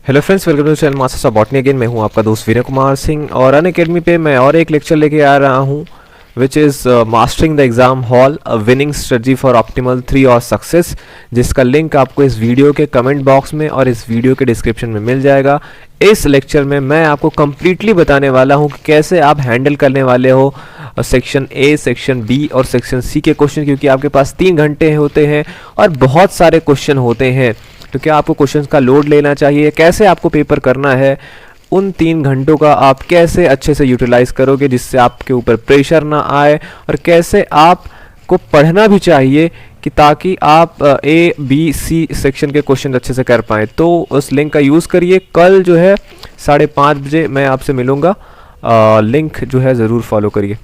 Hello friends, welcome to channel masters of botany. Again मैं हूं आपका दोस्त विनय कुमार सिंह और अनअकैडमी पे मैं और एक लेक्चर लेके आ रहा हूं which is mastering the exam hall, a winning strategy for optimal 3 और सक्सेस, जिसका लिंक आपको इस वीडियो के कमेंट बॉक्स में और इस वीडियो के डिस्क्रिप्शन में मिल जाएगा। इस लेक्चर में मैं आपको कम्प्लीटली बताने वाला हूँ कि कैसे आप हैंडल करने वाले हो सेक्शन ए, सेक्शन बी और सेक्शन सी के क्वेश्चन, क्योंकि आपके पास 3 घंटे होते हैं और बहुत सारे क्वेश्चन होते हैं। तो क्या आपको क्वेश्चंस का लोड लेना चाहिए, कैसे आपको पेपर करना है, उन 3 घंटों का आप कैसे अच्छे से यूटिलाइज करोगे जिससे आपके ऊपर प्रेशर ना आए, और कैसे आपको पढ़ना भी चाहिए कि ताकि आप ए बी सी सेक्शन के क्वेश्चन अच्छे से कर पाएँ। तो उस लिंक का यूज़ करिए। कल जो है 5:30 बजे मैं आपसे मिलूँगा। लिंक जो है ज़रूर फॉलो करिए।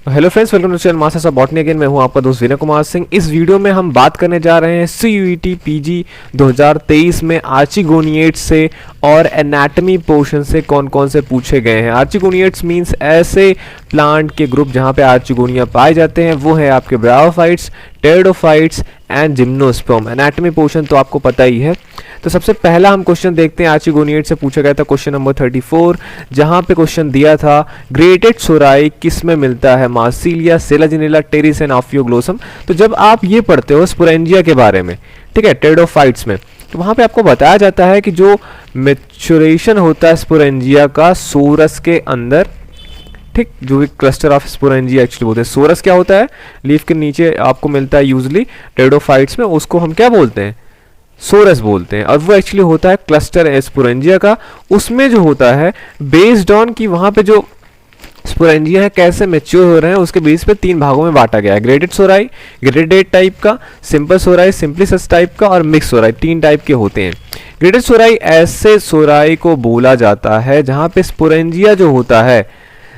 Hello friends, welcome to channel masters of botany. Again मैं हूं आपका दोस्त विनय कुमार सिंह। इस वीडियो में हम बात करने जा रहे हैं CUET PG 2023 में आर्चिगोनिएट्स से और एनाटॉमी पोर्शन से कौन कौन से पूछे गए हैं। आर्चिगोनिएट्स मींस ऐसे प्लांट के ग्रुप जहां पे आर्चिगोनिया पाए जाते हैं, वो है आपके bryophytes, pteridophytes and gymnosperm. Anatomy portion तो आपको पता ही है। तो सबसे पहला हम क्वेश्चन देखते हैं। आर्चिगोनिएट से पूछा गया था क्वेश्चन नंबर 34, जहां पे क्वेश्चन दिया था ग्रेटेड सोराई किस में मिलता है, Marsilea, Selaginella, Pteris and Ophioglossum. तो जब आप ये पढ़ते हो स्पोरेंजिया के बारे में, ठीक है, टेरिडोफाइट्स में, तो वहां पे आपको बताया जाता है कि जो मैच्योरेशन होता है स्पोरेंजिया का सोरस के अंदर, ठीक, जो भी क्लस्टर ऑफ स्पोरेंजिया एक्चुअली बोलते हैं। सोरस क्या होता है, लीफ के नीचे आपको मिलता है यूजली टेरिडोफाइट्स में, उसको हम क्या बोलते हैं, सोरस बोलते हैं। और वो एक्चुअली होता है क्लस्टर स्पोरेंजिया का। उसमें जो होता है बेस्ड ऑन कि वहां पे जो स्पोरेंजिया है कैसे मैच्योर हो रहे हैं, उसके बेस पे 3 भागों में बांटा गया है। ग्रेडेड सोराई, ग्रेडेड टाइप का, सिंपल सोराई, सिंप्लिसस टाइप का और मिक्स सोराई, 3 टाइप के होते हैं। ग्रेडेड सोराई ऐसे सोराई को बोला जाता है जहां पे स्पोरेंजिया जो होता है,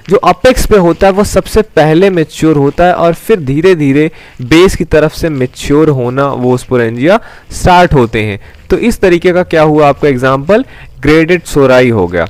जो अपेक्स पे होता है, वो सबसे पहले मैच्योर होता है और फिर धीरे धीरे बेस की तरफ से मैच्योर होना वो स्पोरेंजिया स्टार्ट होते हैं। तो इस तरीके का क्या हुआ आपका एग्जाम्पल, ग्रेडेड सोराई हो गया।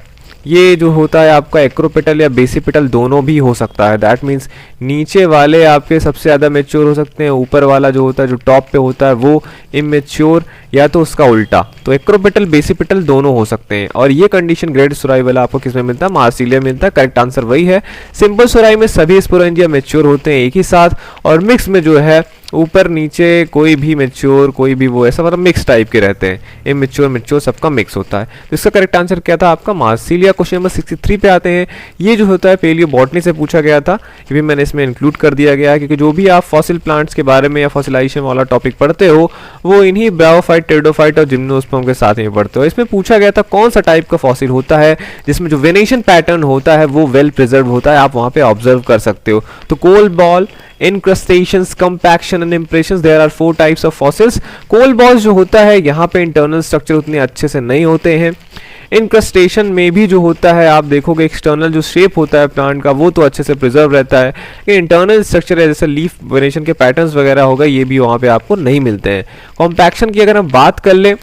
ये जो होता है आपका एक्रोपेटल या बेसिपेटल दोनों भी हो सकता है। दैट मीन्स नीचे वाले आपके सबसे ज़्यादा मैच्योर हो सकते हैं, ऊपर वाला जो होता है, जो टॉप पे होता है, वो इमेच्योर, या तो उसका उल्टा। तो एक्रोपेटल बेसिपेटल दोनों हो सकते हैं। और ये कंडीशन ग्रेड सोराई वाला आपको किसमें मिलता है, मार्सिलिया मिलता है। करेक्ट आंसर वही है। सिंपल सोराई में सभी स्पोरेंजिया मैच्योर होते हैं एक ही साथ, और मिक्स में जो है ऊपर नीचे कोई भी मैच्योर, कोई भी वो ऐसा, मतलब मिक्स टाइप के रहते हैं। इमेच्योर मैच्योर सबका मिक्स होता है। तो इसका करेक्ट आंसर क्या था आपका, मार्सिलिया। क्वेश्चन नंबर 63 पे आते हैं। ये जो होता है पेलियो बॉटनी से पूछा गया था, ये भी मैंने इसमें इंक्लूड कर दिया गया है, क्योंकि जो भी आप फॉसिल प्लांट्स के बारे में या फॉसिलाइजेशन वाला टॉपिक पढ़ते हो, वो इन्हीं ब्रायोफाइट, टेरिडोफाइट और जिम्नोस्पर्म के साथ में पढ़ते हो। इसमें पूछा गया था कौन सा टाइप का फॉसिल होता है जिसमें जो वेनेशन पैटर्न होता है वो वेल प्रिजर्व होता है, आप वहां पे ऑब्जर्व कर सकते हो। तो कोल ball, incrustations, compaction and impressions, there are 4 types of fossils। Coal balls जो होता है यहाँ पे इंटरनल स्ट्रक्चर उतने अच्छे से नहीं होते हैं। इंक्रस्टेशन में भी जो होता है आप देखोगे एक्सटर्नल जो शेप होता है प्लांट का, वो तो अच्छे से प्रिजर्व रहता है। ये इंटरनल स्ट्रक्चर है, जैसे लीफ वेनेशन के पैटर्न्स वगैरह होगा, ये भी वहाँ पे आपको नहीं मिलते हैं। कॉम्पैक्शन की अगर हम बात कर लें,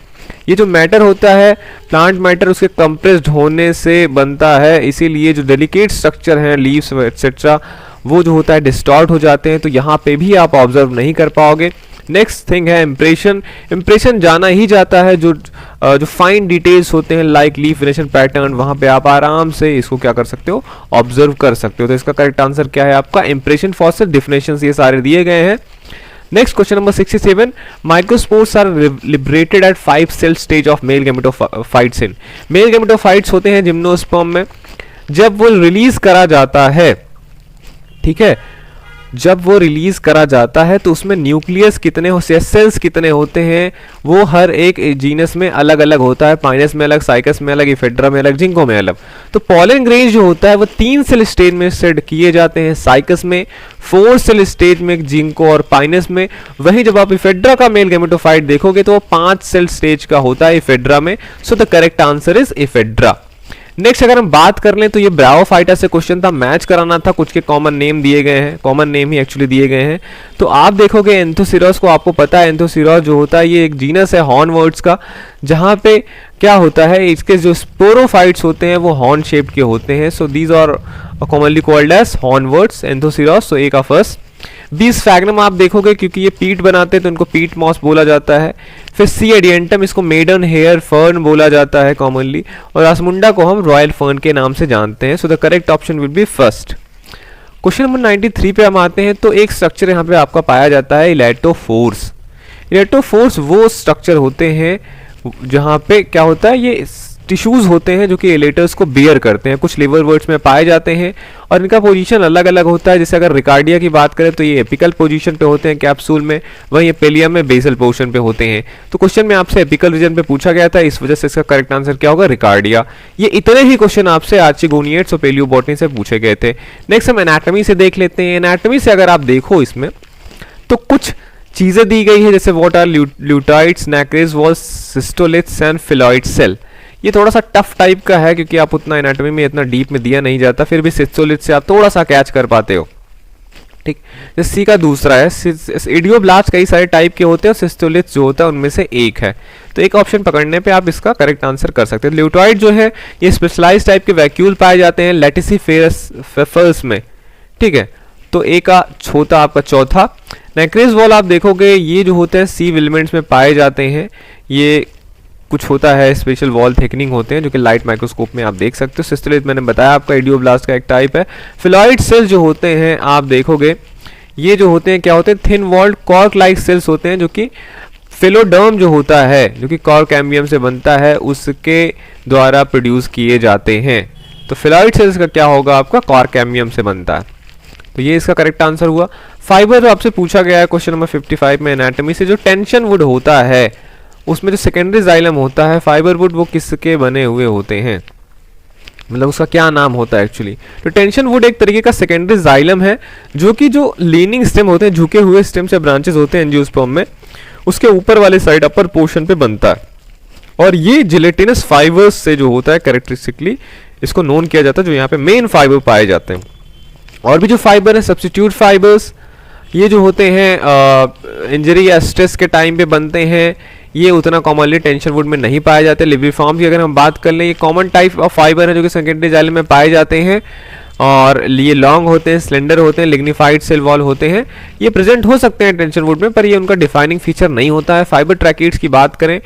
ये जो मैटर होता है प्लांट मैटर, उसके कंप्रेस्ड होने से बनता है, इसीलिए जो डेलिकेट स्ट्रक्चर हैं लीव्स एक्सेट्रा, वो जो होता है डिस्टॉर्ट हो जाते हैं। तो यहाँ पे भी आप ऑब्जर्व नहीं कर पाओगे। नेक्स्ट थिंग है इम्प्रेशन। इम्प्रेशन जाना ही जाता है, जो फाइन डिटेल्स होते हैं लाइक लीफ वेनेशन पैटर्न, वहाँ पे आप आराम से इसको क्या कर सकते हो, ऑब्जर्व कर सकते हो। तो इसका करेक्ट आंसर क्या है आपका, इम्प्रेशन फॉसिल। डिफिनेशंस ये सारे दिए गए हैं। Next question number 67, microspores are liberated at 5 cell stage of male gametophytes in. Male gametophytes होते हैं जिम्नोस्पर्म में। जब वो रिलीज करा जाता है, ठीक है, जब वो रिलीज करा जाता है तो उसमें न्यूक्लियस कितने हो, सेल्स कितने होते हैं, वो हर एक जीनस में अलग अलग होता है। पाइनस में अलग, साइकस में अलग, इफेड्रा में अलग, जिंको में अलग। तो पॉलन ग्रेन्स जो होता है वो 3 सेल स्टेज में सेट किए जाते हैं साइकस में, 4 सेल स्टेज में जिंको और पाइनस में। वहीं जब आप इफेड्रा का मेल गैमेटोफाइट देखोगे तो वो 5 सेल स्टेज का होता है इफेड्रा में। So the correct answer is ephedra. Next अगर हम बात कर लें तो ये ब्रावोफाइटा से क्वेश्चन था, मैच कराना था, कुछ के कॉमन नेम दिए गए हैं, कॉमन नेम ही एक्चुअली दिए गए हैं। तो आप देखोगे एंथोसिरॉस को, आपको पता है एंथोसिरॉस जो होता है ये एक जीनस है हॉर्नवर्ड्स का, जहाँ पे क्या होता है इसके जो स्पोरोफाइट्स होते हैं वो हॉर्न शेप्ड के होते हैं। So these are commonly called as hornworts Anthoceros. So A का फर्स्ट। बी स्फैग्नम आप देखोगे क्योंकि ये पीट बनाते हैं तो इनको पीट मॉस बोला जाता है। फिर सी एडियंटम, इसको मेडन हेयर फर्न बोला जाता है कॉमनली, और आसमुंडा को हम रॉयल फर्न के नाम से जानते हैं। So the correct option will be first. Question number 93 पे हम आते हैं। तो एक स्ट्रक्चर यहाँ पे आपका पाया जाता है इलेक्ट्रोफोर्स। इलेक्ट्रोफोर्स वो स्ट्रक्चर होते हैं जहाँ पे क्या होता है, ये टिश्यूज होते हैं जो कि एलेटर्स को बेयर करते हैं, कुछ लिवर वर्ड्स में पाए जाते हैं और इनका पोजीशन अलग अलग होता है। जैसे अगर रिकार्डिया की बात करें तो ये एपिकल पोजीशन पे होते हैं कैप्सूल में, वहीं ये पेलियम में बेसल पोर्शन पे होते हैं। तो क्वेश्चन में आपसे एपिकल रीजन पे पूछा गया था, इस वजह से इसका करेक्ट आंसर क्या होगा, रिकार्डिया। ये इतने ही क्वेश्चन आपसे आर्चिगोनिएट्स और पेलियोबॉटनी से पूछे गए थे। नेक्स्ट हम एनाटॉमी से देख लेते हैं। एनाटॉमी से अगर आप देखो इसमें तो कुछ चीजें दी गई है, जैसे what are lutoids, nacreous walls, cystoliths and phelloid cell. ये थोड़ा सा टफ टाइप का है क्योंकि आप उतना एनाटॉमी में इतना डीप में दिया नहीं जाता, फिर भी सिस्टोलिथ से आप थोड़ा सा कैच कर पाते हो। ठीक, जैसे सी का दूसरा है, इडियोब्लास्ट कई सारे टाइप के होते हैं और सिस्टोलिथ जो होता है उनमें से एक है। तो एक ऑप्शन पकड़ने पे आप इसका करेक्ट आंसर कर सकते हैं। ल्यूटॉइड जो है ये स्पेशलाइज टाइप के वैक्यूल पाए जाते हैं लेटिसिफेरस में। ठीक है, तो ए का छोटा आपका चौथा। नेक्रेज वॉल आप देखोगे ये जो होते हैं सी विलमेंट्स में पाए जाते हैं, ये कुछ होता है स्पेशल वॉल थिकनिंग होते हैं जो कि लाइट माइक्रोस्कोप में आप देख सकते हो। सिस्टोलिथ मैंने बताया आपका इडियोब्लास्ट का एक टाइप है। फिलॉइड सेल्स जो होते हैं आप देखोगे ये जो होते हैं क्या होते हैं, thin walled cork like cells होते हैं जो कि फिलोडर्म जो होता है जो कि कॉर्क कैम्बियम से बनता है उसके द्वारा प्रोड्यूस किए जाते हैं। तो फिलॉइड सेल्स का क्या होगा आपका, कॉर्क कैम्बियम से बनता है। तो ये इसका करेक्ट आंसर हुआ। फाइबर जो आपसे पूछा गया है क्वेश्चन नंबर 55 में एनाटॉमी से, जो टेंशन वुड होता है उसमें जो सेकेंडरी जाइलम होता है फाइबर वुड, वो किसके बने हुए होते हैं, मतलब उसका क्या नाम होता है एक्चुअली। तो टेंशन वुड एक तरीके का सेकेंडरी जाइलम है जो कि जो लीनिंग स्टेम होते हैं, झुके हुए स्टेम से ब्रांचेस होते हैं एंजियोस्पर्म में, उसके ऊपर वाले साइड अपर पोर्शन पे बनता है। और ये जिलेटिनस फाइबर्स से जो होता है कैरेक्टरिस्टिकली इसको नोन किया जाता है, जो यहाँ पे मेन फाइबर पाए जाते हैं। और भी जो फाइबर है सब्स्टिट्यूट फाइबर्स, ये जो होते हैं इंजरी या स्ट्रेस के टाइम पे बनते हैं, ये उतना कॉमनली टेंशन वुड में नहीं पाए जाते। लिब्रिफॉर्म की अगर हम बात कर लें, ये कॉमन टाइप ऑफ फाइबर है जो कि सेकेंडरी जाइलम में पाए जाते हैं और ये लॉन्ग होते हैं, स्लेंडर होते हैं, लिग्निफाइड सेल वॉल होते हैं। ये प्रेजेंट हो सकते हैं टेंशन वुड में पर ये उनका डिफाइनिंग फीचर नहीं होता है। फाइबर ट्रैकिड्स की बात करें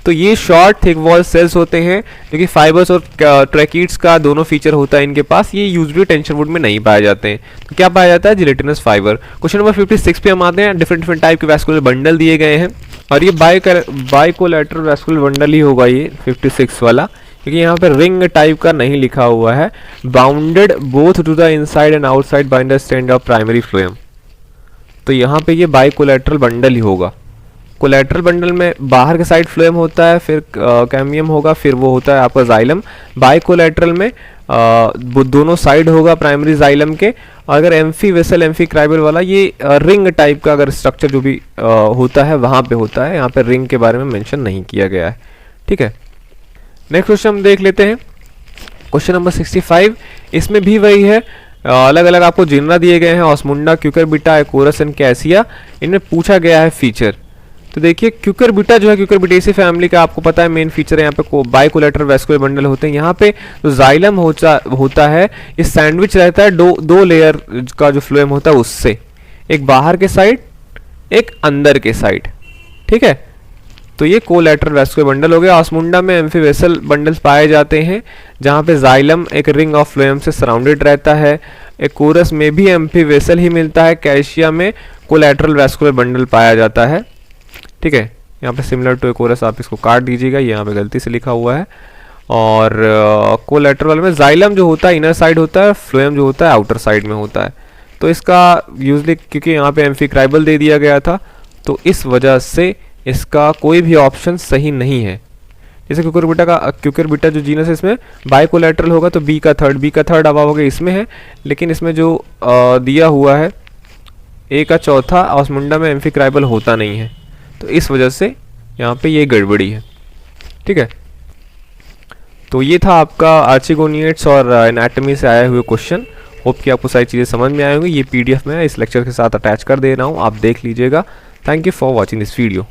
तो ये शॉर्ट थिक वॉल सेल्स होते हैं जो कि फाइबर्स और ट्रैकिड्स का दोनों फीचर होता है इनके पास। ये यूजुअली टेंशन वुड में नहीं पाए जाते हैं। तो क्या पाया जाता है, जिलेटिनस फाइबर। क्वेश्चन नंबर 56 पे हम आते हैं। डिफरेंट टाइप के वैस्कुलर बंडल दिए गए हैं और ये बाइकोलैटरल वैस्कुलर बंडल ही होगा ये 56 वाला, क्योंकि यहाँ पे रिंग टाइप का नहीं लिखा हुआ है। Bounded both to the inside and outside by the strand of primary phloem. तो यहाँ पे ये बाइकोलैटरल बंडल ही होगा। कोलैटरल बंडल में बाहर के साइड फ्लोएम होता है, फिर कैम्बियम होगा, फिर वो होता है आपका जाइलम। बाइकोलैटरल में दोनों साइड होगा प्राइमरी जाइलम के। अगर एम्फी वेसल एम्फी क्राइबल वाला ये रिंग टाइप का अगर स्ट्रक्चर जो भी होता है वहाँ पे होता है। यहाँ पे रिंग के बारे में मेंशन नहीं किया गया है। ठीक है, नेक्स्ट क्वेश्चन हम देख लेते हैं। क्वेश्चन नंबर 65, इसमें भी वही है, अलग अलग आपको जिनरा दिए गए हैं, ऑस्मुंडा, क्यूकरबिटा, एकोरस एंड कैसिया। इनमें पूछा गया है फीचर। तो देखिए क्यूकरबिटा जो है, क्यूकरबिटेसी फैमिली का आपको पता है मेन फीचर है यहाँ पे बाइकोलैटरल वैस्कुलर बंडल होते हैं। यहाँ पे जो जाइलम होता है ये सैंडविच रहता है दो लेयर का जो फ्लोएम होता है उससे, एक बाहर के साइड एक अंदर के साइड। ठीक है, तो ये कोलैटरल वैस्कुलर बंडल हो गया। ऑस्मुंडा में एम्फीवेसल बंडल्स पाए जाते हैं जहाँ पे जाइलम एक रिंग ऑफ फ्लोएम से सराउंडेड रहता है। एकोरस में भी एम्फीवेसल ही मिलता है। कैसिया में कोलैटरल वैस्कुलर बंडल पाया जाता है। ठीक है, यहाँ पे सिमिलर टू एकोरस आप इसको काट दीजिएगा, ये यहाँ पे गलती से लिखा हुआ है। और कोलैटरल में जाइलम जो होता है इनर साइड होता है, फ्लोएम जो होता है आउटर साइड में होता है। तो इसका यूजली क्योंकि यहाँ पे एम्फीक्राइबल दे दिया गया था तो इस वजह से इसका कोई भी ऑप्शन सही नहीं है। जैसे क्यूकरबिटा जो जीनस है इसमें बाइकोलैटरल होगा तो बी का थर्ड अब होगा इसमें है, लेकिन इसमें जो दिया हुआ है ए का चौथा ऑस्मुंडा में एम्फीक्राइबल होता नहीं है, तो इस वजह से यहाँ पे ये गड़बड़ी है। ठीक है, तो ये था आपका आर्चिगोनिएट्स और एनाटॉमी से आए हुए क्वेश्चन। होप कि आपको सारी चीज़ें समझ में आई होंगी। ये PDF मैं इस लेक्चर के साथ अटैच कर दे रहा हूँ, आप देख लीजिएगा। Thank you for watching this video.